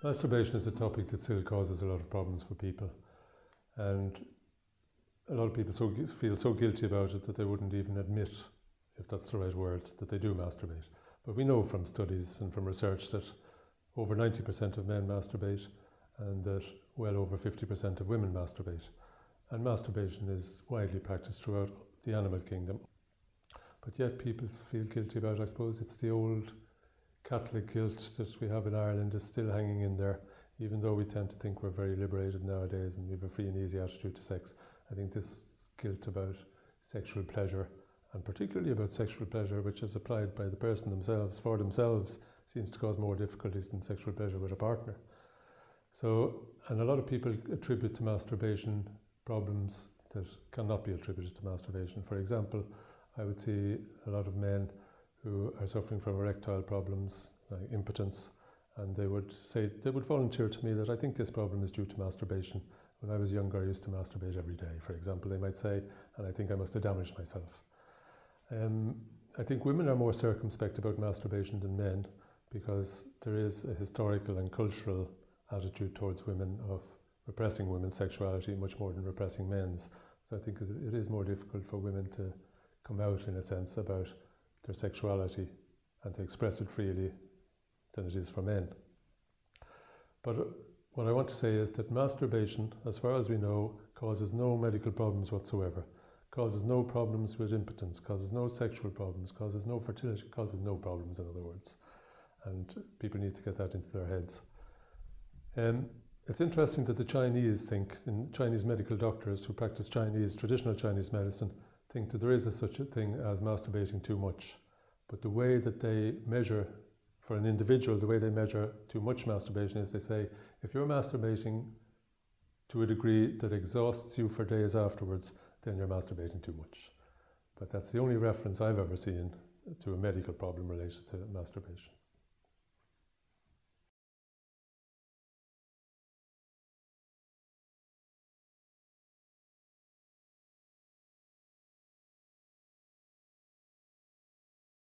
Masturbation is a topic that still causes a lot of problems for people, and a lot of people feel so guilty about it that they wouldn't even admit, if that's the right word, that they do masturbate. But we know from studies and from research that over 90% of men masturbate and that well over 50% of women masturbate. And masturbation is widely practiced throughout the animal kingdom. But yet people feel guilty about it. I suppose it's the old Catholic guilt that we have in Ireland is still hanging in there, even though we tend to think we're very liberated nowadays and we have a free and easy attitude to sex. I think this guilt about sexual pleasure, and particularly about sexual pleasure which is applied by the person themselves, for themselves, seems to cause more difficulties than sexual pleasure with a partner. So, and a lot of people attribute to masturbation problems that cannot be attributed to masturbation. For example, I would see a lot of men who are suffering from erectile problems, like impotence, and they would volunteer to me that I think this problem is due to masturbation. When I was younger, I used to masturbate every day, for example, they might say, and I think I must have damaged myself. I think women are more circumspect about masturbation than men because there is a historical and cultural attitude towards women of repressing women's sexuality much more than repressing men's. So I think it is more difficult for women to come out, in a sense, about their sexuality and to express it freely than it is for men. But what I want to say is that masturbation, as far as we know, causes no medical problems whatsoever, causes no problems with impotence, causes no sexual problems, causes no fertility, causes no problems, in other words. And people need to get that into their heads. It's interesting that the Chinese Chinese medical doctors who practice traditional Chinese medicine, think that there is such a thing as masturbating too much. But the way that they measure, for an individual, the way they measure too much masturbation is they say, if you're masturbating to a degree that exhausts you for days afterwards, then you're masturbating too much. But that's the only reference I've ever seen to a medical problem related to masturbation.